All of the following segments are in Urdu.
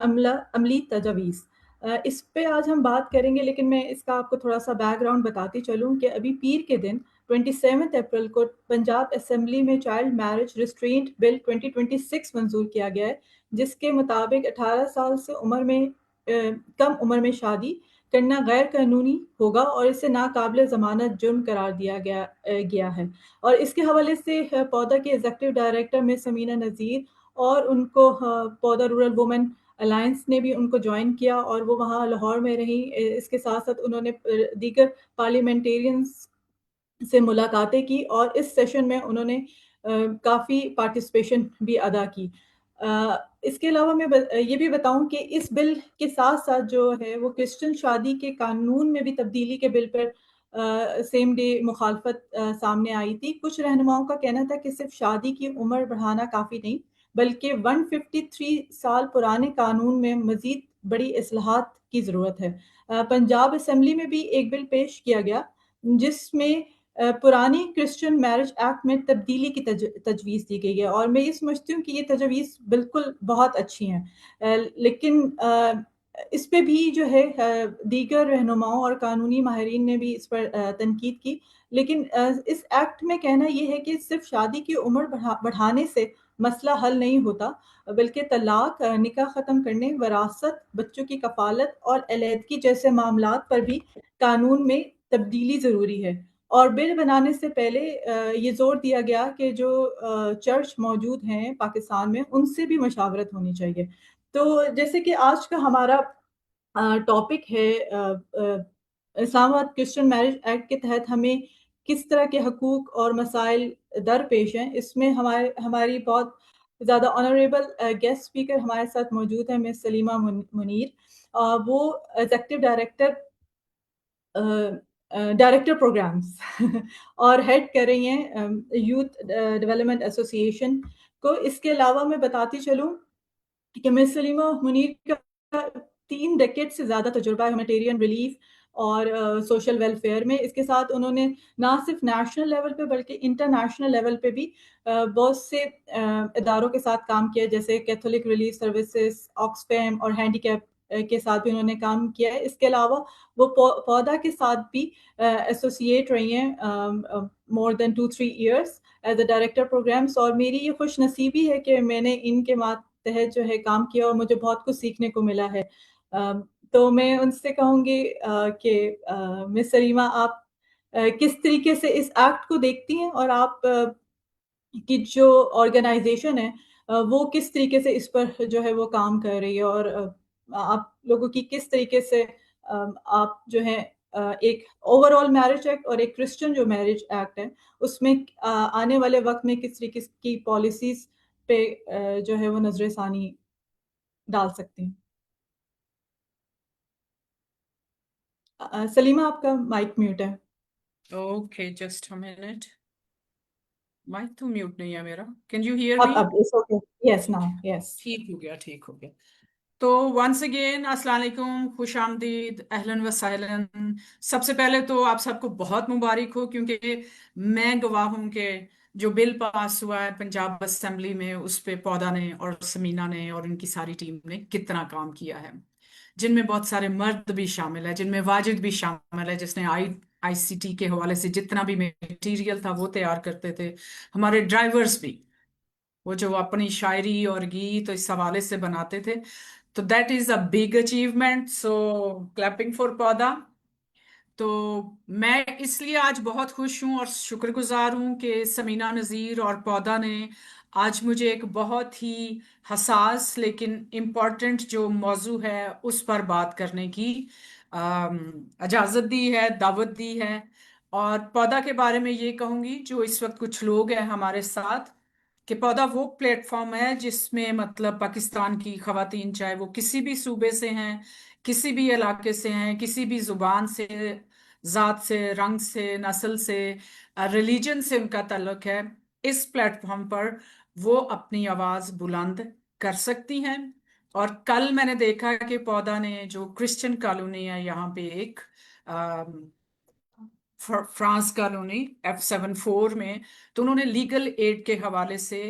عملی تجاویز، اس پہ آج ہم بات کریں گے، لیکن میں اس کا آپ کو تھوڑا سا بیک گراؤنڈ بتاتی چلوں کہ ابھی پیر کے دن 27 اپریل کو پنجاب اسمبلی میں چائلڈ میرج ریسٹرینٹ بل 2026 منظور کیا گیا ہے، جس کے مطابق 18 سال سے کم عمر میں شادی کرنا غیر قانونی ہوگا اور اسے ناقابل ضمانت جرم قرار دیا گیا ہے۔ اور اس کے حوالے سے پودا کے ایگزیکٹو ڈائریکٹر میں سمینہ نذیر اور ان کو پودا رورل وومن الائنس نے بھی ان کو جوائن کیا اور وہ وہاں لاہور میں رہیں۔ اس کے ساتھ ساتھ انہوں نے دیگر پارلیمنٹیرینز سے ملاقاتیں کی اور اس سیشن میں انہوں نے کافی پارٹیسپیشن بھی ادا کی۔ اس کے علاوہ میں یہ بھی بتاؤں کہ اس بل کے ساتھ ساتھ جو ہے وہ کرسچن شادی کے قانون میں بھی تبدیلی کے بل پر سیم ڈے مخالفت سامنے آئی تھی۔ کچھ رہنماؤں کا کہنا تھا کہ صرف شادی کی عمر بڑھانا کافی نہیں، بلکہ 153 سال پرانے قانون میں مزید بڑی اصلاحات کی ضرورت ہے۔ پنجاب اسمبلی میں بھی ایک بل پیش کیا گیا جس میں پرانی کرسچن میرج ایکٹ میں تبدیلی کی تجویز دی گئی ہے، اور میں یہ سمجھتی ہوں کہ یہ تجویز بالکل بہت اچھی ہیں، لیکن اس پہ بھی جو ہے دیگر رہنماؤں اور قانونی ماہرین نے بھی اس پر تنقید کی، لیکن اس ایکٹ میں کہنا یہ ہے کہ صرف شادی کی عمر بڑھانے سے مسئلہ حل نہیں ہوتا، بلکہ طلاق، نکاح ختم کرنے، وراثت، بچوں کی کفالت اور علیحدگی جیسے معاملات پر بھی قانون میں تبدیلی ضروری ہے۔ اور بل بنانے سے پہلے یہ زور دیا گیا کہ جو چرچ موجود ہیں پاکستان میں ان سے بھی مشاورت ہونی چاہیے۔ تو جیسے کہ آج کا ہمارا ٹاپک ہے اسلام آباد کرسچن میرج ایکٹ کے تحت ہمیں کس طرح کے حقوق اور مسائل درپیش ہیں، اس میں ہماری بہت زیادہ آنریبل گیسٹ اسپیکر ہمارے ساتھ موجود ہیں، مس سلیمہ منیر۔ وہ ایگزیکٹو ڈائریکٹر پروگرامز اور ہیڈ کر رہی ہیں یوتھ ڈیولپمنٹ ایسوسی ایشن کو۔ اس کے علاوہ میں بتاتی چلوں کہ مس سلیمہ منیر کا 3 ڈیکیڈ سے زیادہ تجربہ ہے ہیومینٹیرین ریلیف اور سوشل ویلفیئر میں۔ اس کے ساتھ انہوں نے نہ صرف نیشنل لیول پہ بلکہ انٹرنیشنل لیول پہ بھی بہت سے اداروں کے ساتھ کام کیا، جیسے کیتھولک ریلیف سروسز، آکسفیم اور ہینڈی کیپ کے ساتھ بھی انہوں نے کام کیا ہے۔ اس کے علاوہ وہ پودا کے ساتھ بھی ایسوسیٹ رہی ہیں more than 2-3 years as a director programs, اور میری یہ خوش نصیبی ہے کہ میں نے ان کے تحت جو ہے کام کیا اور مجھے بہت کچھ سیکھنے کو ملا ہے۔ تو میں ان سے کہوں گی کہ مس سلیمہ، آپ کس طریقے سے اس ایکٹ کو دیکھتی ہیں اور آپ کی جو آرگنائزیشن ہے وہ کس طریقے سے اس پر جو ہے وہ کام کر رہی ہے، اور آپ لوگوں کی کس طریقے سے آپ جو ہے ایک اوور آل میرج ایکٹ اور ایک کرسچن جو میرج ایکٹ ہے اس میں آنے والے وقت میں کس طریقے کی پالیسیز پہ جو ہے وہ نظر ثانی ڈال سکتے ہیں۔ سلیمہ، آپ کا مائک میوٹ ہے۔ Okay, just a minute, mic تو میوٹ نہیں ہے میرا۔ کین یو ہیئر اب می؟ it's okay. Yes, now, yes. ٹھیک ہو گیا، ٹھیک ہو گیا۔ تو ونس اگین السلام علیکم، خوش آمدید، اہلاً و سہلاً۔ سب سے پہلے تو آپ سب کو بہت مبارک ہو، کیونکہ میں گواہ ہوں کہ جو بل پاس ہوا ہے پنجاب اسمبلی میں اس پہ پودا نے اور سمینہ نے اور ان کی ساری ٹیم نے کتنا کام کیا ہے، جن میں بہت سارے مرد بھی شامل ہے، جن میں واجد بھی شامل ہے جس نے آئی سی ٹی کے حوالے سے جتنا بھی میٹیریل تھا وہ تیار کرتے تھے، ہمارے ڈرائیورز بھی، وہ جو اپنی شاعری اور گیت اس حوالے سے بناتے تھے۔ تو that is a big achievement, so clapping for پودا۔ تو میں اس لیے آج بہت خوش ہوں اور شکر گزار ہوں کہ سمینہ نذیر اور پودا نے آج مجھے ایک بہت ہی حساس لیکن امپورٹنٹ جو موضوع ہے اس پر بات کرنے کی اجازت دی ہے، دعوت دی ہے۔ اور پودا کے بارے میں یہ کہوں گی، جو اس وقت کچھ لوگ ہیں ہمارے ساتھ، کہ پودا وہ پلیٹ فارم ہے جس میں مطلب پاکستان کی خواتین، چاہے وہ کسی بھی صوبے سے ہیں، کسی بھی علاقے سے ہیں، کسی بھی زبان سے، ذات سے، رنگ سے، نسل سے، ریلیجن سے ان کا تعلق ہے، اس پلیٹ فارم پر وہ اپنی آواز بلند کر سکتی ہیں۔ اور کل میں نے دیکھا کہ پودا نے جو کرسچن کالونی ہے یہاں پہ ایک فرانس کالونی F74 میں، تو انہوں نے لیگل ایڈ کے حوالے سے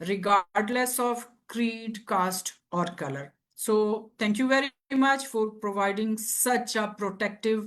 regardless of creed, caste, or color. So, thank you very much for providing such a protective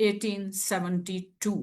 1872।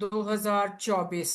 2024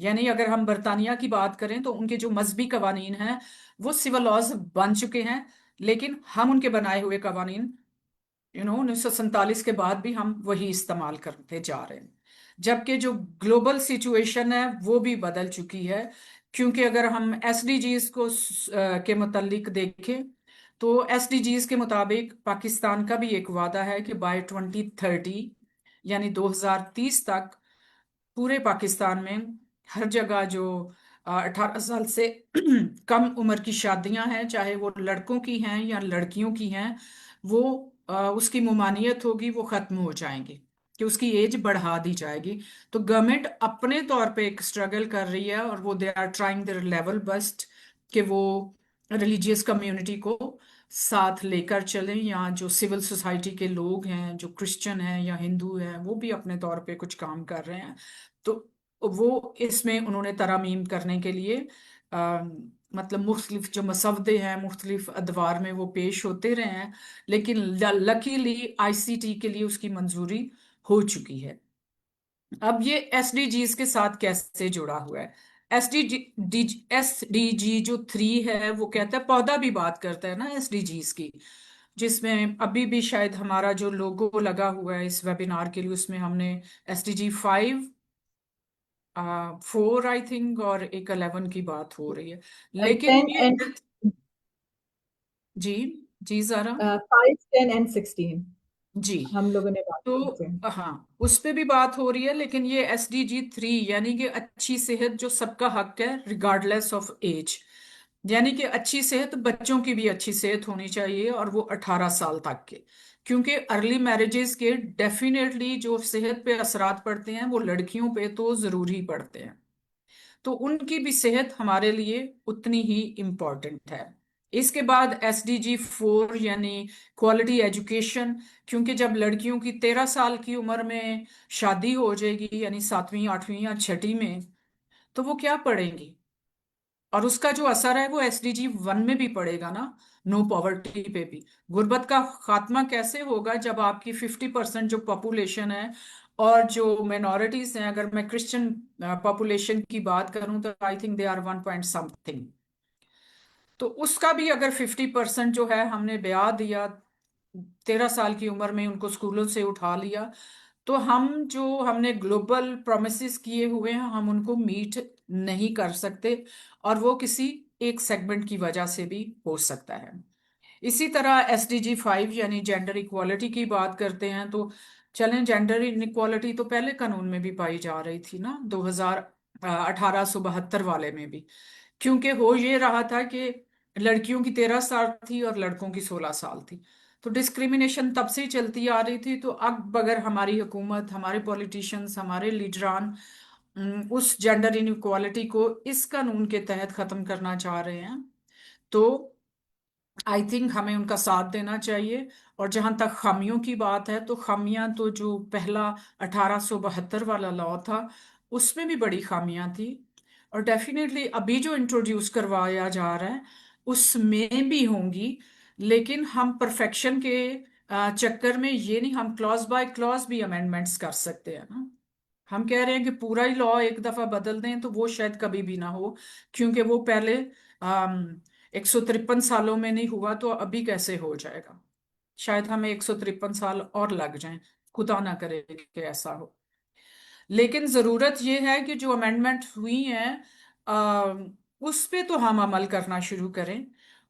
یعنی اگر ہم برطانیہ کی بات کریں تو ان کے جو مذہبی قوانین ہیں وہ سول لاز بن چکے ہیں، لیکن ہم ان کے بنائے ہوئے قوانین 1947 کے بعد بھی ہم وہی استعمال کرتے جا رہے ہیں، جبکہ جو گلوبل سچویشن ہے وہ بھی بدل چکی ہے، کیونکہ اگر ہم ایس ڈی جیز کو کے متعلق دیکھیں تو ایس ڈی جیز کے مطابق پاکستان کا بھی ایک وعدہ ہے کہ بائی 2030 یعنی 2030 تک پورے پاکستان میں ہر جگہ جو 18 سال سے کم عمر کی شادیاں ہیں، چاہے وہ لڑکوں کی ہیں یا لڑکیوں کی ہیں، وہ اس کی ممانعت ہوگی، وہ ختم ہو جائیں گی، کہ اس کی ایج بڑھا دی جائے گی۔ تو گورنمنٹ اپنے طور پہ ایک اسٹرگل کر رہی ہے، اور وہ they are trying their level best کہ وہ ریلیجیس کمیونٹی کو ساتھ لے کر چلیں، یا جو سول سوسائٹی کے لوگ ہیں، جو کرسچن ہیں یا ہندو ہیں، وہ بھی اپنے طور پہ کچھ کام کر رہے ہیں۔ تو وہ اس میں انہوں نے ترامیم کرنے کے لیے مطلب مختلف جو مسودے ہیں مختلف ادوار میں وہ پیش ہوتے رہے ہیں، لیکن لکیلی آئی سی ٹی کے لیے اس کی منظوری ہو چکی ہے۔ اب یہ ایس ڈی جیز کے ساتھ کیسے جڑا ہوا ہے؟ ایس ڈی جی جو 3 ہے وہ کہتا ہے، پودا بھی بات کرتا ہے نا ایس ڈی جیز کی، جس میں ابھی بھی شاید ہمارا جو لوگو لگا ہوا ہے اس ویبینار کے لیے، اس میں ہم نے S D G 5 4 I think اور ایک 11 کی بات ہو رہی ہے، لیکن 10 یہ and G G Zara 5 10 and 16 جی، ہم لوگوں نے بات تو کی تھی۔ ہاں اس پہ بھی بات ہو رہی ہے، لیکن یہ ایس ڈی جی 3 یعنی کہ اچھی صحت جو سب کا حق ہے ریگارڈ لیس آف ایج، یعنی کہ اچھی صحت، بچوں کی بھی اچھی صحت ہونی چاہیے، اور وہ 18 سال تک کے، کیونکہ ارلی میرجز کے ڈیفینیٹلی جو صحت پہ اثرات پڑتے ہیں وہ لڑکیوں پہ تو ضرور ہی پڑتے ہیں، تو ان کی بھی صحت ہمارے لیے اتنی ہی امپورٹنٹ ہے۔ اس کے بعد ایس ڈی جی 4 یعنی کوالٹی ایجوکیشن، کیونکہ جب لڑکیوں کی 13 سال کی عمر میں شادی ہو جائے گی، یعنی 7ویں 8ویں یا 6ٹھی میں، تو وہ کیا پڑھیں گی؟ اور اس کا جو اثر ہے وہ ایس ڈی جی 1 میں بھی پڑے گا نا، نو پاورٹی پہ بھی۔ غربت کا خاتمہ کیسے ہوگا جب آپ کی 50% جو پاپولیشن ہے، اور جو مینورٹیز ہیں، اگر میں کرسچن پاپولیشن کی بات کروں تو I think they are 1 point something, تو اس کا بھی اگر 50% جو ہے ہم نے بیاہ دیا، 13 سال کی عمر میں ان کو اسکولوں سے اٹھا لیا، تو ہم نے گلوبل پرومیسز کیے ہوئے ہیں، ہم ان کو میٹ نہیں کر سکتے، اور وہ کسی ایک سیگمنٹ کی وجہ سے بھی ہو سکتا ہے۔ اسی طرح ایس ڈی جی 5 یعنی جینڈر ایکوالٹی کی بات کرتے ہیں، تو چلیں جینڈر انیکوالٹی تو پہلے قانون میں بھی پائی جا رہی تھی نا، 1872 والے میں بھی، کیونکہ ہو یہ رہا تھا کہ لڑکیوں کی 13 سال تھی اور لڑکوں کی 16 سال تھی، تو ڈسکریمنیشن تب سے ہی چلتی آ رہی تھی۔ تو اب اگر ہماری حکومت، ہمارے پولیٹیشنز، ہمارے لیڈران اس جینڈر انیکوالٹی کو اس قانون کے تحت ختم کرنا چاہ رہے ہیں، تو آئی تھنک ہمیں ان کا ساتھ دینا چاہیے۔ اور جہاں تک خامیوں کی بات ہے، تو خامیاں تو جو پہلا 1872 والا لا تھا اس میں بھی بڑی خامیاں تھی، اور ڈیفینیٹلی ابھی جو انٹروڈیوس کروایا جا رہا ہے اس میں بھی ہوں گی، لیکن ہم پرفیکشن کے چکر میں یہ نہیں، ہم کلاز بائی کلاز بھی امینڈمنٹس کر سکتے ہیں نا۔ ہم کہہ رہے ہیں کہ پورا ہی لا ایک دفعہ بدل دیں، تو وہ شاید کبھی بھی نہ ہو، کیونکہ وہ پہلے 153 سالوں میں نہیں ہوا، تو ابھی کیسے ہو جائے گا؟ شاید ہمیں 153 سال اور لگ جائیں، خدا نہ کرے کہ ایسا ہو۔ لیکن ضرورت یہ ہے کہ جو امینڈمنٹ ہوئی ہیں اس پہ تو ہم عمل کرنا شروع کریں،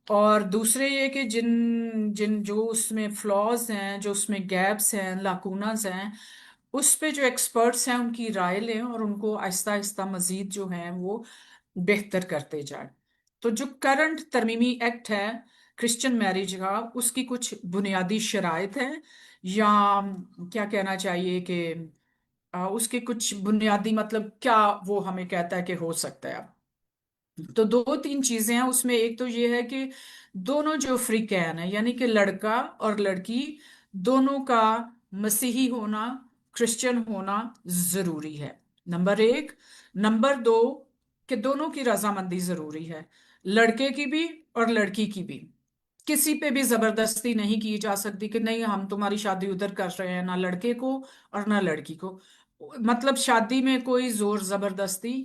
اور دوسرے یہ کہ جن جن جو اس میں فلاز ہیں، جو اس میں گیپس ہیں، لاکوناز ہیں، اس پہ جو ایکسپرٹس ہیں ان کی رائے لیں، اور ان کو آہستہ آہستہ مزید جو ہیں وہ بہتر کرتے جائیں۔ تو جو کرنٹ ترمیمی ایکٹ ہے کرسچن میرج کا، اس کی کچھ بنیادی شرائط ہیں، یا کیا کہنا چاہیے کہ اس کے کچھ بنیادی مطلب کیا وہ ہمیں کہتا ہے کہ ہو سکتا ہے۔ تو 2 3 چیزیں ہیں اس میں، ایک تو یہ ہے کہ دونوں جو فریقین ہیں، یعنی کہ لڑکا اور لڑکی دونوں کا مسیحی ہونا، کرسچن ہونا ضروری ہے، نمبر 1۔ نمبر 2 کہ دونوں کی رضامندی ضروری ہے، لڑکے کی بھی اور لڑکی کی بھی۔ کسی پہ بھی زبردستی نہیں کی جا سکتی کہ نہیں ہم تمہاری شادی ادھر کر رہے ہیں، نہ لڑکے کو اور نہ لڑکی کو، مطلب شادی میں کوئی زور زبردستی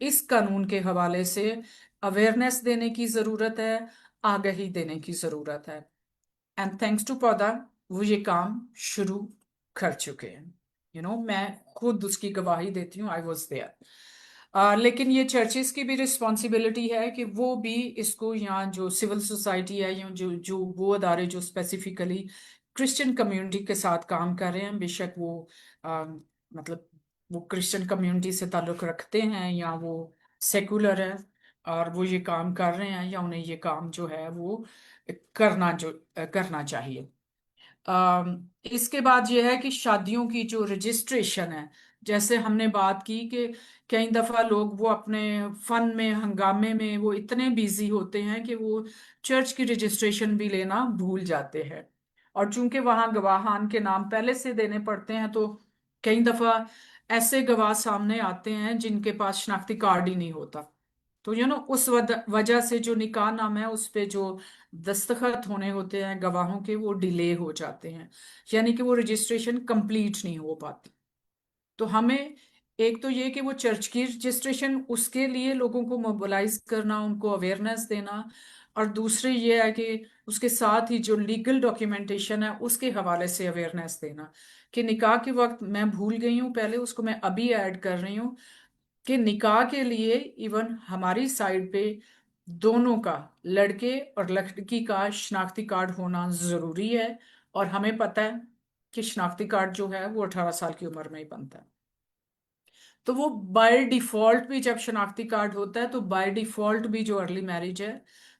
اس قانون کے حوالے سے اویئرنیس دینے کی ضرورت ہے، آگہی دینے کی ضرورت ہے. اینڈ تھینکس ٹو پودا وہ یہ کام شروع کر چکے ہیں. میں خود اس کی گواہی دیتی ہوں، آئی واز دیئر. لیکن یہ چرچز کی بھی رسپانسبلٹی ہے کہ وہ بھی اس کو، یہاں جو سول سوسائٹی ہے، یا جو وہ ادارے جو اسپیسیفکلی کرسچن کمیونٹی کے ساتھ کام کر رہے ہیں، بے شک وہ مطلب وہ کرسچن کمیونٹی سے تعلق رکھتے ہیں یا وہ سیکولر ہے، اور وہ یہ کام کر رہے ہیں، یا انہیں یہ کام جو ہے وہ کرنا چاہیے. اس کے بعد یہ ہے کہ شادیوں کی جو رجسٹریشن ہے، جیسے ہم نے بات کی کہ کئی دفعہ لوگ وہ اپنے فن میں، ہنگامے میں وہ اتنے بیزی ہوتے ہیں کہ وہ چرچ کی رجسٹریشن بھی لینا بھول جاتے ہیں. اور چونکہ وہاں گواہان کے نام پہلے سے دینے پڑتے ہیں، تو کئی دفعہ ایسے گواہ سامنے آتے ہیں جن کے پاس شناختی کارڈ ہی نہیں ہوتا. تو اس وجہ سے جو نکاح نامہ ہے اس پہ جو دستخط ہونے ہوتے ہیں گواہوں کے، وہ ڈیلے ہو جاتے ہیں، یعنی کہ وہ رجسٹریشن کمپلیٹ نہیں ہو پاتی. تو ہمیں ایک تو یہ کہ وہ چرچ کی رجسٹریشن، اس کے لیے لوگوں کو موبلائز کرنا، ان کو اویئرنیس دینا، اور دوسرے یہ ہے کہ اس کے ساتھ ہی جو لیگل ڈاکیومنٹیشن ہے اس کے حوالے سے اویئرنیس دینا. کہ نکاح کے وقت میں بھول گئی ہوں پہلے، اس کو میں ابھی ایڈ کر رہی ہوں کہ نکاح کے لیے ایون ہماری سائڈ پہ دونوں کا، لڑکے اور لڑکی کا شناختی کارڈ ہونا ضروری ہے. اور ہمیں پتہ ہے کہ شناختی کارڈ جو ہے وہ 18 سال کی عمر میں ہی بنتا ہے. تو وہ بائی ڈیفالٹ بھی جب شناختی کارڈ ہوتا ہے تو بائی ڈیفالٹ بھی جو ارلی میرج ہے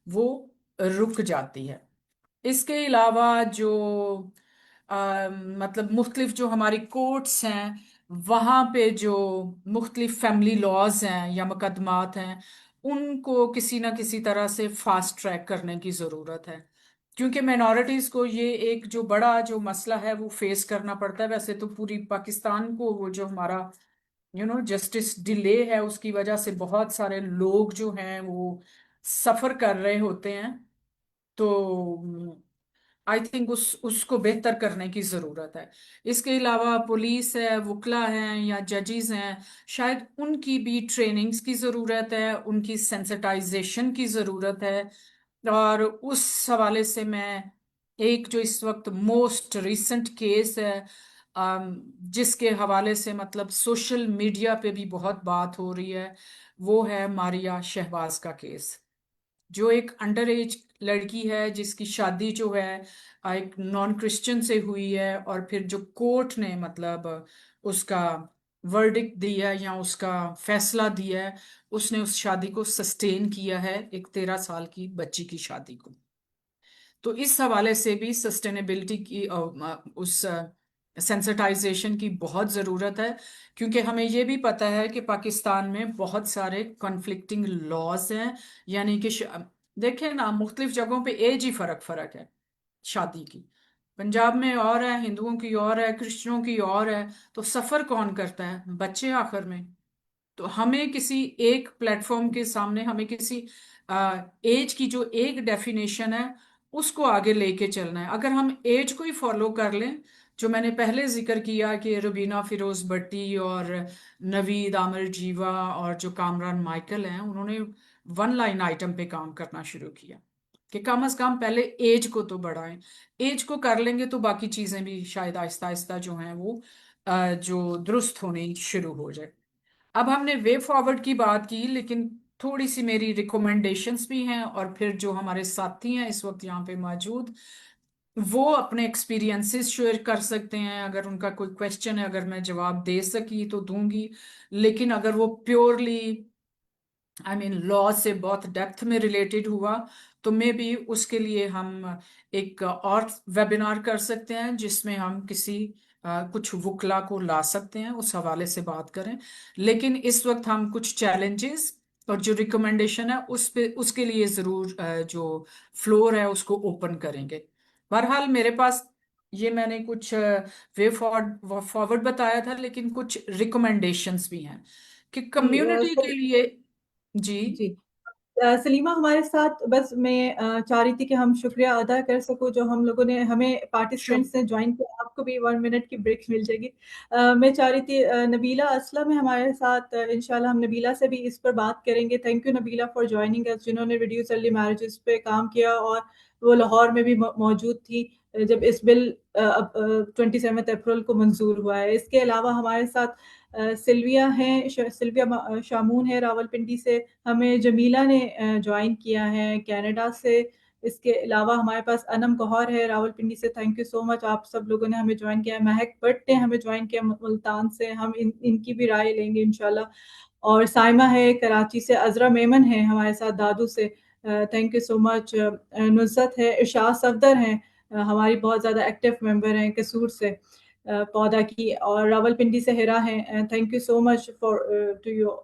وہ رک جاتی ہے. اس کے علاوہ جو مطلب مختلف جو ہماری کورٹس ہیں، وہاں پہ جو مختلف فیملی لاز ہیں یا مقدمات ہیں، ان کو کسی نہ کسی طرح سے فاسٹ ٹریک کرنے کی ضرورت ہے. کیونکہ مائنورٹیز کو یہ ایک جو بڑا جو مسئلہ ہے وہ فیس کرنا پڑتا ہے. ویسے تو پوری پاکستان کو وہ جو ہمارا جسٹس ڈیلے ہے، اس کی وجہ سے بہت سارے لوگ جو ہیں وہ سفر کر رہے ہوتے ہیں. تو آئی تھنک اس کو بہتر کرنے کی ضرورت ہے. اس کے علاوہ پولیس ہے، وکلا ہیں یا ججز ہیں، شاید ان کی بھی ٹریننگز کی ضرورت ہے، ان کی سینسٹائزیشن کی ضرورت ہے. اور اس حوالے سے میں ایک جو اس وقت موسٹ ریسنٹ کیس ہے، جس کے حوالے سے مطلب سوشل میڈیا پہ بھی بہت بات ہو رہی ہے، وہ ہے ماریہ شہباز کا کیس. جو ایک انڈر ایج لڑکی ہے جس کی شادی جو ہے ایک نان کرسچن سے ہوئی ہے، اور پھر جو کورٹ نے مطلب اس کا ورڈکٹ دیا یا اس کا فیصلہ دیا ہے، اس نے اس شادی کو سسٹین کیا ہے، ایک 13 سال کی بچی کی شادی کو. تو اس حوالے سے بھی سسٹینیبلٹی کی، اس سینسٹائزیشن کی بہت ضرورت ہے. کیونکہ ہمیں یہ بھی پتہ ہے کہ پاکستان میں بہت سارے کنفلکٹنگ لاز ہیں. یعنی کہ دیکھیں نا، مختلف جگہوں پہ ایج ہی فرق ہے شادی کی. پنجاب میں اور ہے، ہندوؤں کی اور ہے، کرسچنوں کی اور ہے. تو سفر کون کرتا ہے؟ بچے آخر میں. تو ہمیں کسی ایک پلیٹ فارم کے سامنے ہمیں کسی ایج کی جو ایک ڈیفینیشن ہے اس کو آگے لے کے چلنا ہے. اگر ہم ایج کو ہی فالو کر لیں، جو میں نے پہلے ذکر کیا کہ روبینہ فیروز بٹی اور نوید عامر جیوا اور جو کامران مائیکل ہیں، انہوں نے 1 لائن آئٹم پہ کام کرنا شروع کیا کہ کم از کم پہلے ایج کو تو بڑھائیں. ایج کو کر لیں گے تو باقی چیزیں بھی شاید آہستہ آہستہ جو ہیں وہ جو درست ہونی شروع ہو جائے. اب ہم نے وے فارورڈ کی بات کی، لیکن تھوڑی سی میری ریکومنڈیشنز بھی ہیں، اور پھر جو ہمارے ساتھی ہیں اس وقت یہاں پہ موجود، وہ اپنے ایکسپیرینسز شیئر کر سکتے ہیں. اگر ان کا کوئی کویسچن ہے، اگر میں جواب دے سکی تو دوں گی. لیکن اگر وہ پیورلی لا سے بہت ڈیپتھ میں ریلیٹڈ ہوا تو میں بھی اس کے لیے ہم ایک اور ویبینار کر سکتے ہیں، جس میں ہم کچھ وکلا کو لا سکتے ہیں، اس حوالے سے بات کریں. لیکن اس وقت ہم کچھ چیلنجز اور جو ریکمنڈیشن ہے اس کے لیے ضرور جو فلور ہے اس کو اوپن کریں گے. بہرحال میرے پاس یہ میں نے کچھ وے فارورڈ بتایا تھا، لیکن کچھ ریکمنڈیشنز بھی ہیں کہ جی کمیونٹی کے لیے. جی. جی سلیمہ ہمارے ساتھ، بس میں چاہ رہی تھی کہ ہم شکریہ ادا کر سکوں جو ہم لوگوں نے ہمیں شب پارٹیسپینٹس نے جوائن کیا. آپ کو بھی 1 منٹ کی بریک مل جائے گی. میں چاہ رہی تھی نبیلہ اسلم ہے ہمارے ساتھ. انشاءاللہ ہم نبیلہ سے بھی اس پر بات کریں گے. Thank you Nabeela for joining اس, جنہوں نے ریڈیوس ارلی میرجز پہ کام کیا, اور وہ لاہور میں بھی موجود تھی جب اس بل 27 اپریل کو منظور ہوا ہے. اس کے علاوہ ہمارے ساتھ سلویا ہیں, سلویا شامون ہے راول پنڈی سے. ہمیں جمیلہ نے جوائن کیا ہے کینیڈا سے. اس کے علاوہ ہمارے پاس انم گوہر ہے راول پنڈی سے. تھینک یو سو مچ, آپ سب لوگوں نے ہمیں جوائن کیا. مہک بٹ نے ہمیں جوائن کیا ملتان سے. ہم ان کی بھی رائے لیں گے انشاءاللہ. اور سائمہ ہے کراچی سے. عذرا میمن ہے ہمارے ساتھ دادو سے. تھینک یو سو مچ. نصرت ہے. ارشاد صفدر ہیں ہماری بہت زیادہ ایکٹیو ممبر ہیں قصور سے پودا کی. اور راول پنڈی سے ہیرا ہیں. Thank you so much for to you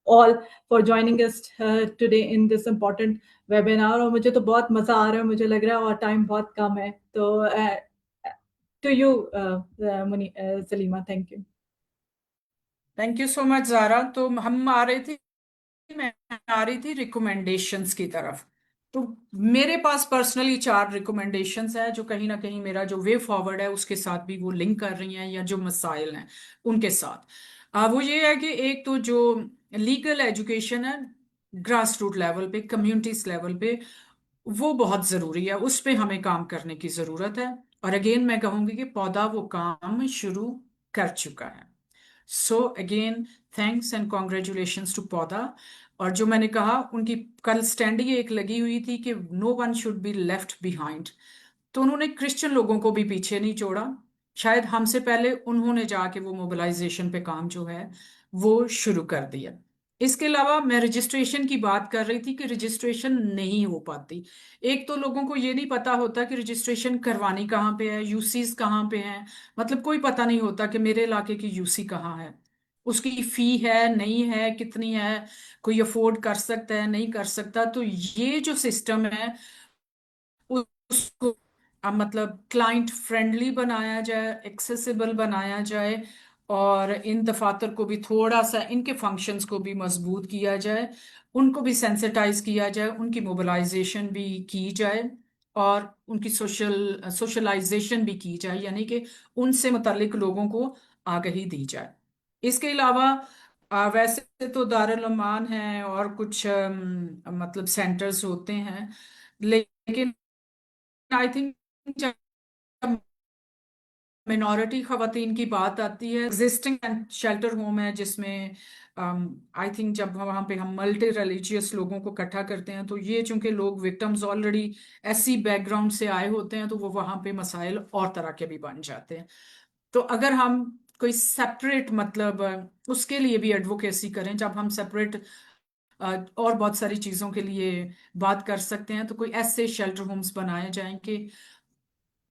all for joining us today in this important webinar. اور مجھے تو بہت مزہ آ رہا ہے, مجھے لگ رہا ہے اور ٹائم بہت کم ہے. تو to you Saleema, thank you. Thank you so much Zara. تو ہم آ رہے تھے, میں آ رہی تھی ریکومنڈیشنز کی طرف. تو میرے پاس پرسنلی 4 ریکومنڈیشنز ہیں جو کہیں نہ کہیں میرا جو وے فارورڈ ہے اس کے ساتھ بھی وہ لنک کر رہی ہیں, یا جو مسائل ہیں ان کے ساتھ. وہ یہ ہے کہ ایک تو جو لیگل ایجوکیشن ہے گراس روٹ لیول پہ, کمیونٹیز لیول پہ, وہ بہت ضروری ہے. اس پہ ہمیں کام کرنے کی ضرورت ہے. اور اگین میں کہوں گی کہ پودا وہ کام شروع کر چکا ہے. So again thanks and congratulations to PODA. اور جو میں نے کہا ان کی کل اسٹینڈنگ ایک لگی ہوئی تھی کہ no one should be left behind. تو انہوں نے کرسچن لوگوں کو بھی پیچھے نہیں چھوڑا. شاید ہم سے پہلے انہوں نے جا کے وہ موبلائزیشن پہ کام جو ہے وہ شروع کر دیا. اس کے علاوہ میں رجسٹریشن کی بات کر رہی تھی کہ رجسٹریشن نہیں ہو پاتی. ایک تو لوگوں کو یہ نہیں پتا ہوتا کہ رجسٹریشن کروانی کہاں پہ ہے, یو سیز کہاں پہ ہیں. مطلب کوئی پتا نہیں ہوتا کہ میرے علاقے کی یو سی کہاں ہے, اس کی فی ہے نہیں ہے, کتنی ہے, کوئی افورڈ کر سکتا ہے نہیں کر سکتا. تو یہ جو سسٹم ہے اس کو مطلب کلائنٹ فرینڈلی بنایا جائے, ایکسیسیبل بنایا جائے, اور ان دفاتر کو بھی تھوڑا سا ان کے فنکشنز کو بھی مضبوط کیا جائے, ان کو بھی سینسٹائز کیا جائے, ان کی موبلائزیشن بھی کی جائے, اور ان کی سوشلائزیشن بھی کی جائے, یعنی کہ ان سے متعلق لوگوں کو آگہی دی جائے. اس کے علاوہ ویسے تو دارالعمان ہیں اور کچھ مطلب سینٹرز ہوتے ہیں, لیکن آئی تھنک جب مینورٹی خواتین کی بات آتی ہے, ایگزسٹنگ شیلٹر ہوم ہے جس میں آئی تھنک جب وہاں پہ ہم ملٹی ریلیجیس لوگوں کو اکٹھا کرتے ہیں تو یہ چونکہ لوگ وکٹمز آلریڈی ایسی بیک گراؤنڈ سے آئے ہوتے ہیں تو وہ وہاں پہ مسائل اور طرح کے بھی بن جاتے ہیں. تو اگر ہم کوئی سیپریٹ مطلب اس کے لیے بھی ایڈوکیسی کریں, جب ہم سیپریٹ اور بہت ساری چیزوں کے لیے بات کر سکتے ہیں, تو کوئی ایسے شیلٹر ہومز بنائے جائیں کہ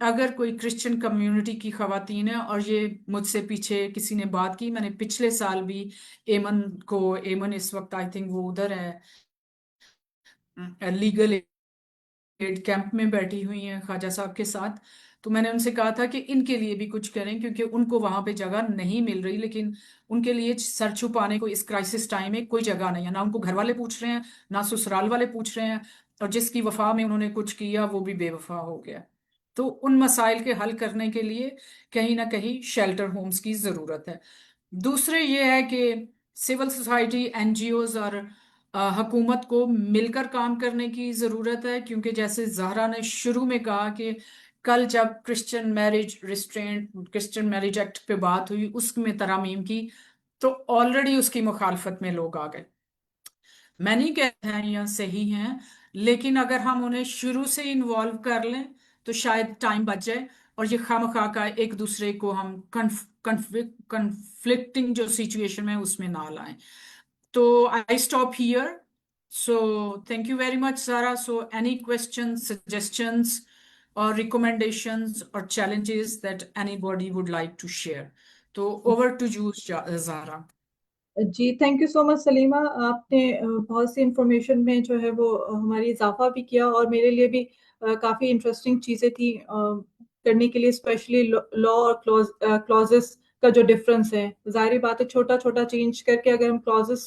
اگر کوئی کرسچن کمیونٹی کی خواتین ہیں, اور یہ مجھ سے پیچھے کسی نے بات کی, میں نے پچھلے سال بھی ایمن اس وقت آئی تھنک وہ ادھر ہے لیگل ایڈ کیمپ میں بیٹھی ہوئی ہیں خواجہ صاحب کے ساتھ. تو میں نے ان سے کہا تھا کہ ان کے لیے بھی کچھ کریں, کیونکہ ان کو وہاں پہ جگہ نہیں مل رہی, لیکن ان کے لیے سر چھپانے کو اس کرائسس ٹائم میں کوئی جگہ نہیں ہے. نہ ان کو گھر والے پوچھ رہے ہیں, نہ سسرال والے پوچھ رہے ہیں, اور جس کی وفا میں انہوں نے کچھ کیا وہ بھی بے وفا ہو گیا. تو ان مسائل کے حل کرنے کے لیے کہیں نہ کہیں شیلٹر ہومز کی ضرورت ہے. دوسرے یہ ہے کہ civil society, N G Os اور حکومت کو مل کر کام کرنے کی ضرورت ہے, کیونکہ جیسے زہرا نے شروع میں کہا کہ کل جب کرسچن میرج ایکٹ پہ بات ہوئی, اس میں ترامیم کی, تو آلریڈی اس کی مخالفت میں لوگ آ گئے. میں نہیں کہتا ہیں یا صحیح ہیں, لیکن اگر ہم انہیں شروع سے انوالو کر لیں تو شاید ٹائم بچ جائے, اور یہ خواہ کا ایک دوسرے کو ہم کنفلکٹنگ جو سچویشن ہے اس میں نہ لائیں. تو I stop here. So thank you very much Sara. So any questions, suggestions اور ریکمنڈیشنز اور challenges that anybody would like to share. تو اوور ٹو یو زارا. جی thank you so much Saleema. آپ نے بہت سی انفارمیشن میں جو ہے وہ ہماری اضافہ بھی کیا, اور میرے لیے بھی کافی انٹرسٹنگ چیزیں تھیں کرنے کے لیے, اسپیشلی لا اور کلازز کا جو ڈفرنس ہے. ظاہری بات ہے چھوٹا چھوٹا چینج کر کے اگر ہم clauses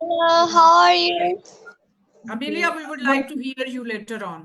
Hello, how are you? Amelia, we would like to hear you later on.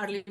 early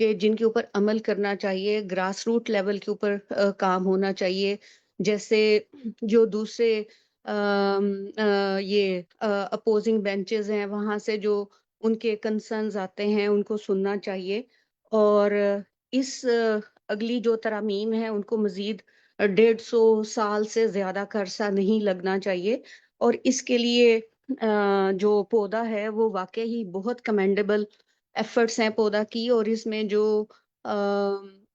کہ جن کے اوپر عمل کرنا چاہیے، گراس روٹ لیول کے اوپر کام ہونا چاہیے. جیسے جو دوسرے یہ اپوزنگ بینچز ہیں وہاں سے جو ان کے کنسرنز آتے ہیں ان کو سننا چاہیے. اور اس اگلی جو ترامیم ہیں ان کو مزید 150 سال سے زیادہ کا عرصہ نہیں لگنا چاہیے. اور اس کے لیے جو پودا ہے وہ واقعی ہی بہت کمینڈیبل ایفرٹس ہیں پودا کی. اور اس میں جو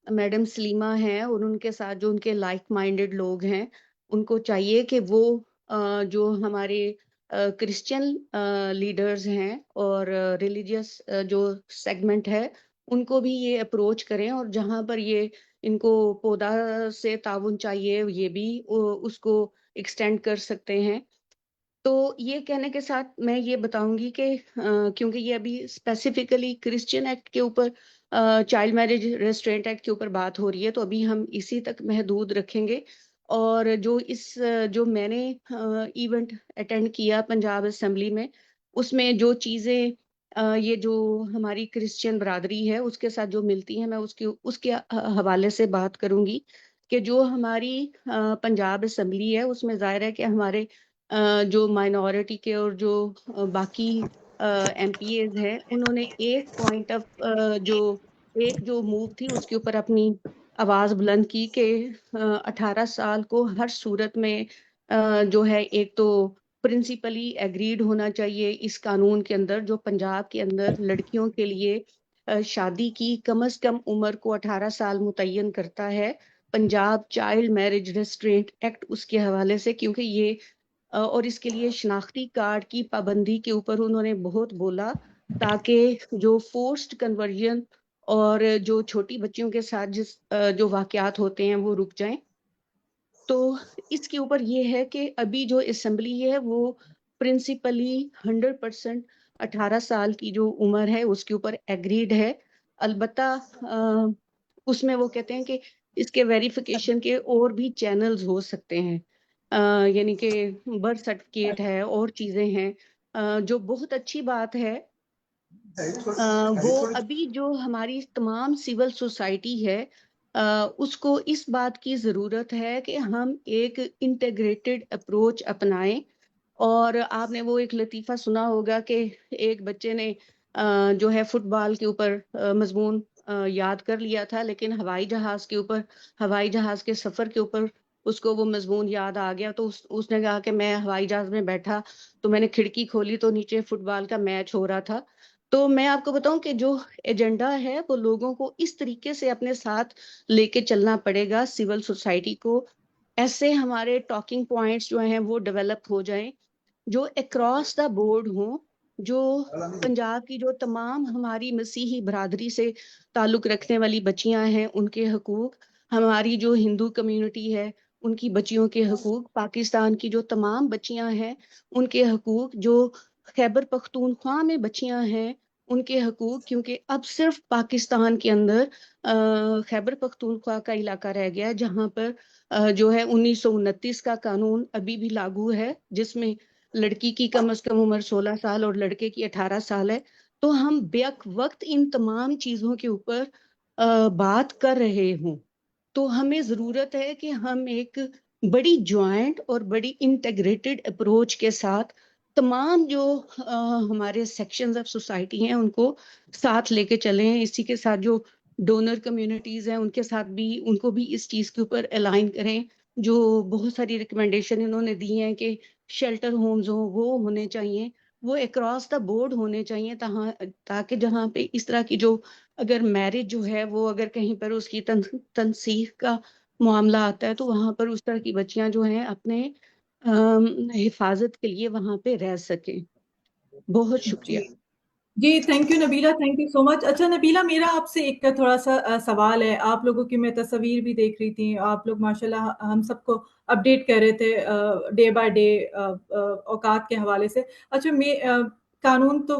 میڈم سلیمہ ہیں اور ان کے ساتھ جو ان کے لائک مائنڈڈ لوگ ہیں ان کو چاہیے کہ وہ جو ہمارے کرسچن لیڈرز ہیں اور ریلیجیس جو سیگمنٹ ہے ان کو بھی یہ اپروچ کریں. اور جہاں پر یہ ان کو پودا سے تعاون چاہیے یہ بھی اس کو ایکسٹینڈ کر سکتے ہیں. تو یہ کہنے کے ساتھ میں یہ بتاؤں گی کہ کیونکہ یہ ابھی اسپیسیفکلی کرسچین ایکٹ کے اوپر چائلڈ میرج ریسٹرینٹ ایکٹ کے اوپر بات ہو رہی ہے تو ابھی ہم اسی تک محدود رکھیں گے. اور جو میں نے ایونٹ اٹینڈ کیا پنجاب اسمبلی میں اس میں جو چیزیں یہ جو ہماری کرسچین برادری ہے اس کے ساتھ جو ملتی ہیں میں اس کے حوالے سے بات کروں گی کہ جو ہماری پنجاب اسمبلی ہے اس میں ظاہر ہے کہ ہمارے جو مائنورٹی کے اور جو باقی ایم پی ایز ہیں انہوں نے ایک پوائنٹ آف جو موو تھی اس کے اوپر اپنی آواز بلند کی کہ 18 سال کو ہر صورت میں جو ہے ایک تو پرنسپلی ایگریڈ ہونا چاہیے اس قانون کے اندر جو پنجاب کے اندر لڑکیوں کے لیے شادی کی کم از کم عمر کو 18 سال متعین کرتا ہے Punjab child marriage restraint act اس کے حوالے سے. کیونکہ یہ اور اس کے لیے شناختی کارڈ کی پابندی کے اوپر انہوں نے بہت بولا تاکہ جو فورسڈ کنورژن اور جو چھوٹی بچیوں کے ساتھ جو واقعات ہوتے ہیں وہ رک جائیں. تو اس کے اوپر یہ ہے کہ ابھی جو اسمبلی ہے وہ پرنسپلی 100% 18 سال کی جو عمر ہے اس کے اوپر ایگریڈ ہے. البتہ اس میں وہ کہتے ہیں کہ اس کے ویریفیکیشن کے اور بھی چینلز ہو سکتے ہیں یعنی کہ برتھ سرٹیفکیٹ ہے اور چیزیں ہیں جو بہت اچھی بات ہے. وہ ابھی جو ہماری تمام سول سوسائٹی ہے اس کو اس بات کی ضرورت ہے کہ ہم ایک انٹیگریٹڈ اپروچ اپنائیں. اور آپ نے وہ ایک لطیفہ سنا ہوگا کہ ایک بچے نے جو ہے فٹ بال کے اوپر مضمون یاد کر لیا تھا لیکن ہوائی جہاز کے سفر کے اوپر اس کو وہ مضمون یاد آ گیا تو اس نے کہا کہ میں ہوائی جہاز میں بیٹھا تو میں نے کھڑکی کھولی تو نیچے فٹ بال کا میچ ہو رہا تھا. تو میں آپ کو بتاؤں کہ جو ایجنڈا ہے وہ لوگوں کو اس طریقے سے اپنے ساتھ لے کے چلنا پڑے گا. سول سوسائٹی کو ایسے ہمارے ٹاکنگ پوائنٹس جو ہیں وہ ڈیولپ ہو جائیں جو اکراس دا بورڈ ہوں, جو پنجاب کی جو تمام ہماری مسیحی برادری سے تعلق رکھنے والی بچیاں ہیں ان کے حقوق, ہماری جو ہندو کمیونٹی ہے ان کی بچیوں کے حقوق, پاکستان کی جو تمام بچیاں ہیں ان کے حقوق, جو خیبر پختونخوا میں بچیاں ہیں ان کے حقوق. کیونکہ اب صرف پاکستان کے اندر خیبر پختونخوا کا علاقہ رہ گیا جہاں پر جو ہے 1929 کا قانون ابھی بھی لاگو ہے جس میں لڑکی کی کم از کم عمر 16 سال اور لڑکے کی 18 سال ہے. تو ہم بیک وقت ان تمام چیزوں کے اوپر بات کر رہے ہوں تو ہمیں ضرورت ہے کہ ہم ایک بڑی جوائنٹ اور بڑی انٹیگریٹڈ اپروچ کے ساتھ تمام جو ہمارے سیکشنز آف سوسائٹی ہیں ان کو ساتھ لے کے چلیں. اسی کے ساتھ جو ڈونر کمیونٹیز ہیں ان کے ساتھ بھی ان کو بھی اس چیز کے اوپر الائن کریں. جو بہت ساری ریکمنڈیشن انہوں نے دی ہیں کہ شیلٹر ہومز ہوں وہ ہونے چاہیے, وہ اکراس دا بورڈ ہونے چاہیے تاکہ جہاں پہ اس طرح کی جو اگر میرج جو ہے وہ اگر کہیں پر اس کی تنسیخ کا معاملہ آتا ہے تو وہاں پر اس طرح کی بچیاں جو ہیں اپنے حفاظت کے لیے وہاں پہ رہ سکیں. بہت شکریہ. جی thank you Nabeela, thank you so much. اچھا نبیلہ, میرا آپ سے ایک تھوڑا سا سوال ہے. آپ لوگوں کی میں تصاویر بھی دیکھ رہی تھی, آپ لوگ ماشاءاللہ ہم سب کو اپڈیٹ کر رہے تھے ڈے بائی ڈے اوقات کے حوالے سے. اچھا قانون تو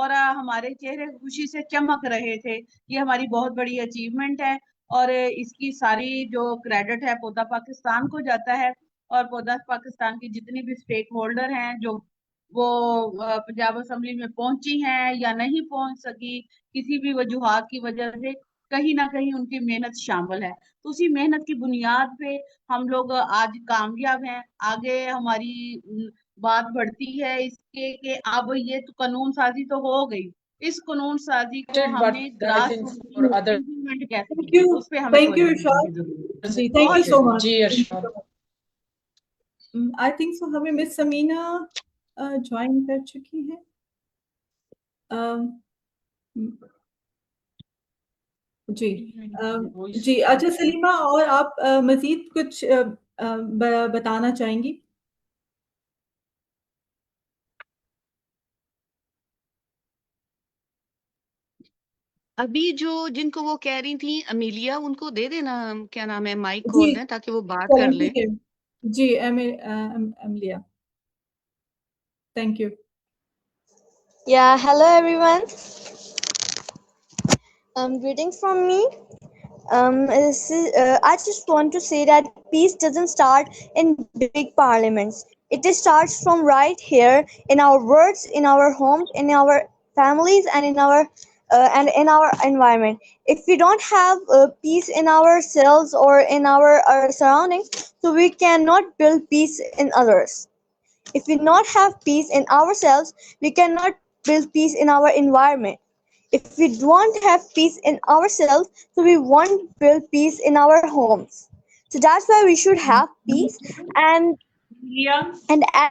اور ہمارے چہرے خوشی سے چمک رہے تھے. یہ ہماری بہت بڑی اچیومنٹ ہے اور اس کی ساری جو کریڈٹ ہے پودا پاکستان کو جاتا ہے, اور پودا پاکستان کی جتنی بھی اسٹیک ہولڈر ہیں جو وہ پنجاب اسمبلی میں پہنچی ہیں یا نہیں پہنچ سکی کسی بھی وجوہات کی وجہ سے, کہیں نہ کہیں ان کی محنت شامل ہے. تو اسی محنت کی بنیاد پہ ہم لوگ آج کامیاب ہیں. آگے ہماری بات بڑھتی ہے اس کے کہ اب یہ تو قانون سازی تو ہو گئی, اس قانون سازی کو ہم نے but I grass think root for other implement کیسے Thank کریں, you. اس پہ ہمیں Thank you, کوالٹی Irshad. کی ضرورت ہے. جی, thank you بہت so شکریہ. much. G Thank you Irshad. so much. I think so ہمیں مس سمینا جوائن کر چکی ہیں. جی جی اچھا سلیمہ, اور آپ مزید کچھ بتانا چاہیں گی؟ ابھی جو جن کو وہ کہہ رہی تھیں امیلیا, ان کو دے دینا کیا نام ہے مائک جی کھول دیں تاکہ وہ بات کر لیں. ٹھیک ہے. جی Amelia, thank you. Yeah, hello everyone. Greetings from me. I just want to say that peace doesn't start in big parliaments. It just starts from right here in our words, in our homes, in our families, and in our environment. If we don't have peace in ourselves or in our surroundings, so we cannot build peace in others. If we not have peace in ourselves, we cannot build peace in our environment. If we don't have peace in ourselves, so we won't build peace in our homes. So that's why we should have peace. And Yeah.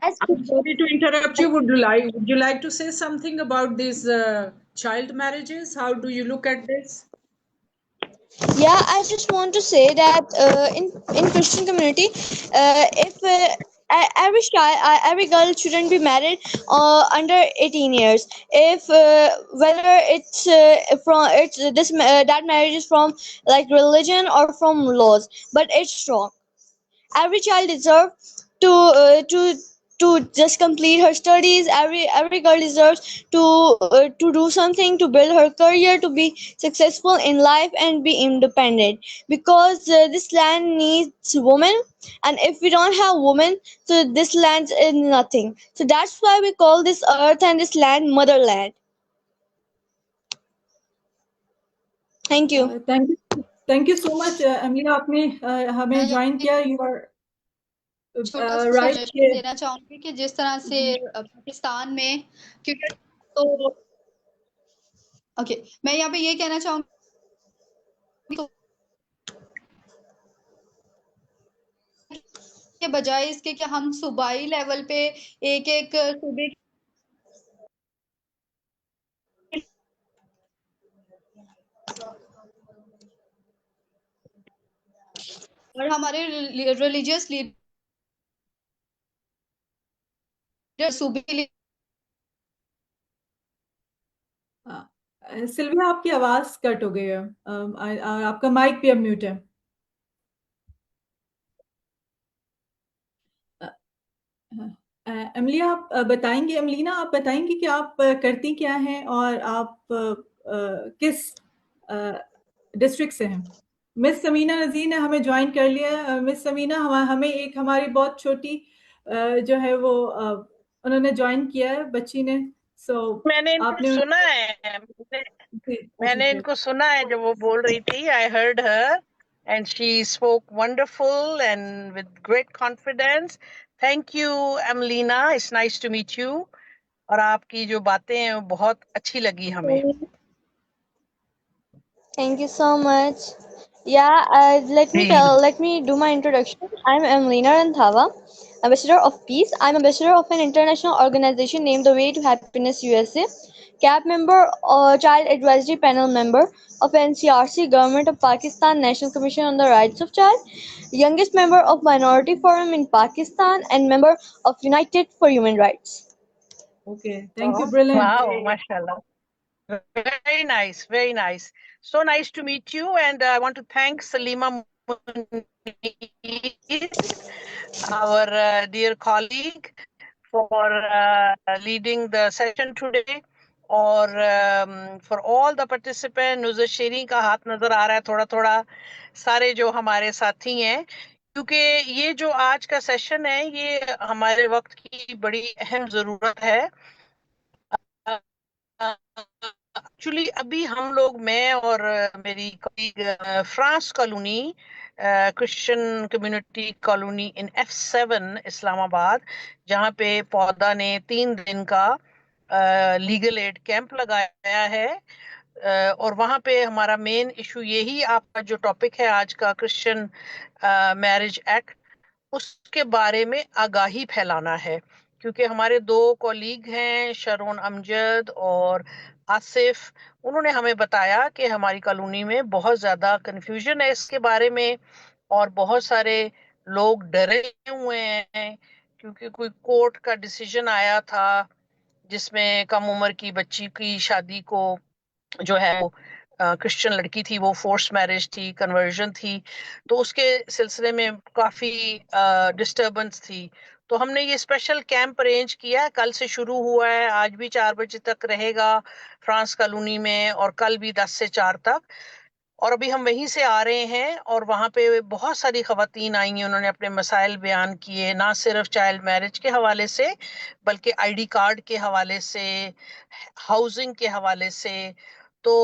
as Sorry to interrupt you. Would you like to say something about these child marriages? How do you look at this? yeah, I just want to say that in Christian community, if every girl shouldn't be married under 18 years. If whether that marriage is from like religion or from laws, but it's wrong. Every child deserves to just complete her studies. Every girl deserves to do something, to build her career, to be successful in life and be independent, because this land needs women, and if we don't have women, so this land is nothing. So that's why we call this earth and this land motherland. Thank you. Thank you so much Amelia, آپ نے ہمیں جوائن کیا. یو آر چھوٹا سا رائٹ. سجیشن دینا چاہوں گی کہ جس طرح سے پاکستان میں کیونکہ تو اوکے میں یہاں پہ یہ کہنا چاہوں گی کہ بجائے اس کے کہ ہم صوبائی لیول پہ ایک ایک صوبے اور ہمارے ریلیجیس لیڈر صوبے کے لیے سلویا, آپ کی آواز کٹ ہو گئی ہے, آپ کا مائک بھی اب میوٹ ہے. املیا, آپ بتائیں گے, املینا آپ بتائیں گے کہ آپ کرتی کیا ہیں اور آپ کس ڈسٹرکٹ سے ہیں؟ مس سمینا نذیر نے ہمیں جوائن کر لیا. مس سمینا ہمیں ایک ہماری بہت چھوٹی جو ہے وہ انہوں نے جوائن کیا ہے, بچی نے. سو میں نے ان آپ کو نے سنا ہے, میں نے ان کو سنا ہے جب وہ بول رہی تھی. I heard her and she spoke wonderful and with great confidence. Thank you Amelina, it's nice to meet you. اور آپ کی جو باتیں ہیں وہ بہت اچھی لگی ہمیں. Thank you so much. Yeah, let me do my introduction. I'm Emelina Ranthava, Ambassador of Peace. I'm Ambassador of an international organization named The Way to Happiness USA, CAP member or Child Advisory Panel member of NCRC, Government of Pakistan National Commission on the Rights of Child, youngest member of Minority Forum in Pakistan, and member of United for Human Rights. Okay, thank you, brilliant. Wow, mashallah. Very nice, very nice. So nice to meet you, and I want to thank Salima Muniz, our dear colleague, for leading the session today. اور فار آل دا پارٹیسپینٹ نظر شیرین کا ہاتھ نظر آ رہا ہے تھوڑا تھوڑا. سارے جو ہمارے ساتھی ہیں، کیونکہ یہ جو آج کا سیشن ہے یہ ہمارے وقت کی بڑی اہم ضرورت ہے. ایکچولی ابھی ہم لوگ، میں اور میری colleague France colony, Christian community colony in F7 Islamabad, جہاں پہ پودا نے 3 دن کا لیگل ایڈ کیمپ لگایا ہے. اور وہاں پہ ہمارا مین ایشو یہی، آپ کا جو ٹاپک ہے آج کا کرسچن میرج ایکٹ، اس کے بارے میں آگاہی پھیلانا ہے. کیونکہ ہمارے 2 کولیگ ہیں شرون امجد اور آصف، انہوں نے ہمیں بتایا کہ ہماری کالونی میں بہت زیادہ کنفیوژن ہے اس کے بارے میں، اور بہت سارے لوگ ڈرے ہوئے ہیں کیونکہ کوئی کورٹ کا ڈیسیجن آیا تھا جس میں کم عمر کی بچی کی شادی کو جو ہے وہ کرسچن لڑکی تھی، وہ فورس میرج تھی، کنورژن تھی، تو اس کے سلسلے میں کافی ڈسٹربنس تھی. تو ہم نے یہ اسپیشل کیمپ ارینج کیا ہے، کل سے شروع ہوا ہے، آج بھی 4 بجے تک رہے گا فرانس کالونی میں، اور کل بھی 10 سے 4 تک. اور ابھی ہم وہیں سے آ رہے ہیں، اور وہاں پہ بہت ساری خواتین آئی ہیں، انہوں نے اپنے مسائل بیان کیے، نہ صرف چائلڈ میرج کے حوالے سے بلکہ ID کارڈ کے حوالے سے، ہاؤسنگ کے حوالے سے. تو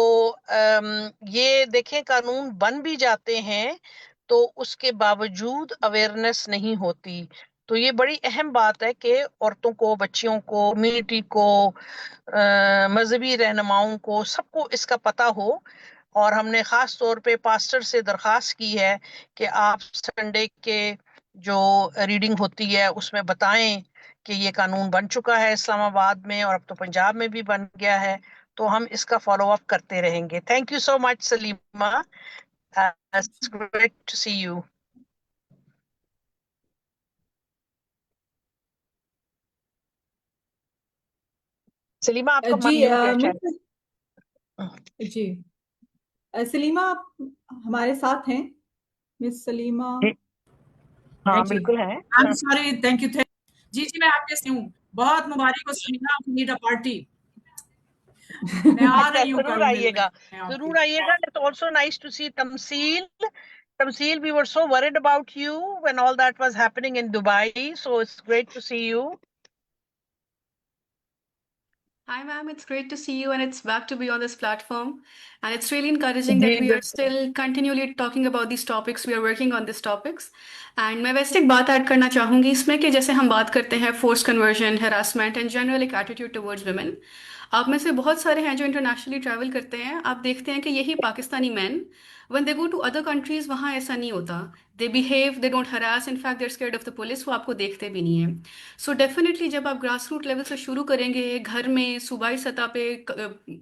یہ دیکھیں قانون بن بھی جاتے ہیں تو اس کے باوجود اویئرنیس نہیں ہوتی. تو یہ بڑی اہم بات ہے کہ عورتوں کو، بچیوں کو، کمیونٹی کو، مذہبی رہنماؤں کو، سب کو اس کا پتہ ہو. اور ہم نے خاص طور پہ پاسٹر سے درخواست کی ہے کہ آپ سنڈے کے جو ریڈنگ ہوتی ہے اس میں بتائیں کہ یہ قانون بن چکا ہے اسلام آباد میں، اور اب تو پنجاب میں بھی بن گیا ہے. تو ہم اس کا فالو اپ کرتے رہیں گے. Thank you so much Salima, it's great to see you. Salima آپ کا جی میوٹ ہے شاید. جی سلیمہ آپ ہمارے ساتھ ہیں؟ مس سلیمہ؟ ہاں جی بالکل ہے. I'm sorry, thank you. جی میں آپ کے ہوں، بہت مبارک ہو سلیما، نیڈ اے پارٹی. میں آ اچھا رہی ہوں ضرور کل آئیے ملنے گا، آپ ضرور کے. آئیے گا. It's also nice to see Tamsil. Tamsil, we were so worried about you when all that was happening in Dubai, so it's great to see you. Hi, ma'am. It's great to see you, and it's back to be on this platform. And it's really encouraging that we are still continually talking about these topics. We are working on these topics. And میں ویسے ایک بات ایڈ کرنا چاہوں گی اس میں کہ جیسے ہم بات کرتے ہیں force conversion, harassment and general ایک ایٹیٹیوڈ ٹورڈز ویمن. آپ میں سے بہت سارے ہیں جو انٹرنیشنلی ٹریول کرتے ہیں، آپ دیکھتے ہیں کہ یہی پاکستانی مین when they go to other countries وہاں ایسا نہیں ہوتا. they behave, they don't harass, in fact they're scared of the police. وہ آپ کو دیکھتے بھی نہیں ہیں. سو ڈیفینیٹلی جب آپ گراس روٹ لیول سے شروع کریں گے، گھر میں، صوبائی سطح پہ،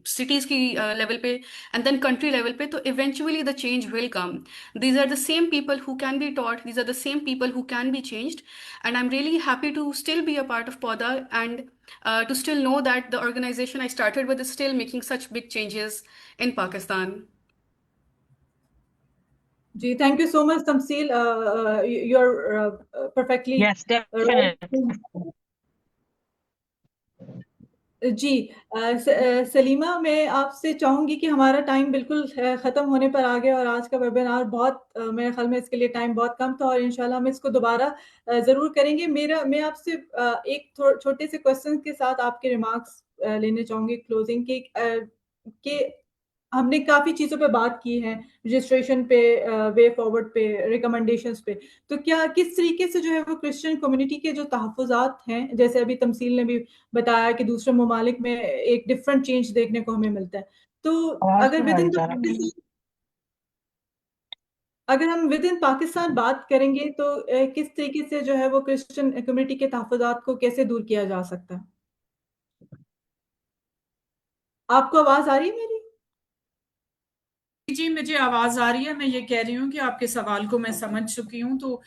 سٹیز کی لیول پہ، اینڈ دین کنٹری لیول پہ، تو eventually the change will come. These are the same people who can be taught, these are the same people who can be changed. And I am really happy to still be a part of PODA and to still know that the organization I started with is still making such big changes in Pakistan. جی thank you so much Tamsil, you are perfectly Yes, definitely. جی سلیمہ، میں آپ سے چاہوں گی کہ ہمارا ٹائم بالکل ختم ہونے پر آ گیا، اور آج کا ویبینار بہت میرے خیال میں اس کے لیے ٹائم بہت کم تھا، اور انشاءاللہ ہم اس کو دوبارہ ضرور کریں گے. میں آپ سے ایک چھوٹے سے کوشچن کے ساتھ آپ کے ریمارکس لینے چاہوں گی کلوزنگ کہ ہم نے کافی چیزوں پہ بات کی ہے، رجسٹریشن پہ، وے فارورڈ پہ، ریکمنڈیشنز پہ. تو کیا کس طریقے سے جو ہے وہ کرسچن کمیونٹی کے جو تحفظات ہیں، جیسے ابھی تمثیل نے بھی بتایا کہ دوسرے ممالک میں ایک ڈفرنٹ چینج دیکھنے کو ہمیں ملتا ہے، تو اگر ہم ود ان پاکستان بات کریں گے تو کس طریقے سے جو ہے وہ کرسچن کمیونٹی کے تحفظات کو کیسے دور کیا جا سکتا ہے؟ آپ کو آواز آ رہی ہے میری؟ جی مجھے آواز آ رہی ہے. میں یہ کہہ رہی ہوں کہ آپ کے سوال کو میں سمجھ چکی ہوں. تو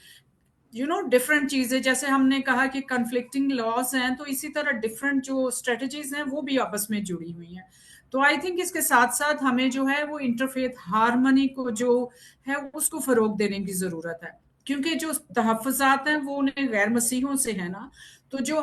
ڈفرینٹ چیزیں، جیسے ہم نے کہا کہ کنفلکٹنگ لاز ہیں، تو اسی طرح ڈفرینٹ جو اسٹریٹجیز ہیں وہ بھی آپس میں جڑی ہوئی ہیں. تو آئی تھنک اس کے ساتھ ساتھ ہمیں جو ہے وہ انٹرفیتھ ہارمنی کو جو ہے اس کو فروغ دینے کی ضرورت ہے، کیونکہ جو تحفظات ہیں وہ انہیں غیر مسیحوں سے ہے نا. تو جو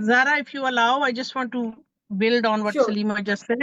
Zara, if you allow, I just want to build on what Sure. Salima just said.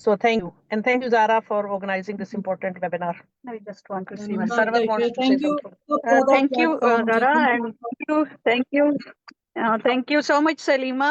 So thank you, and thank you Zara for organizing this important webinar. I just want to see my server wants to say something. Thank you Zara, and thank you so much Salima.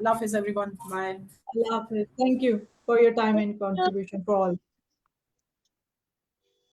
Allah Hafiz everyone. Bye. Allah Hafiz. Thank you for your time and contribution for all.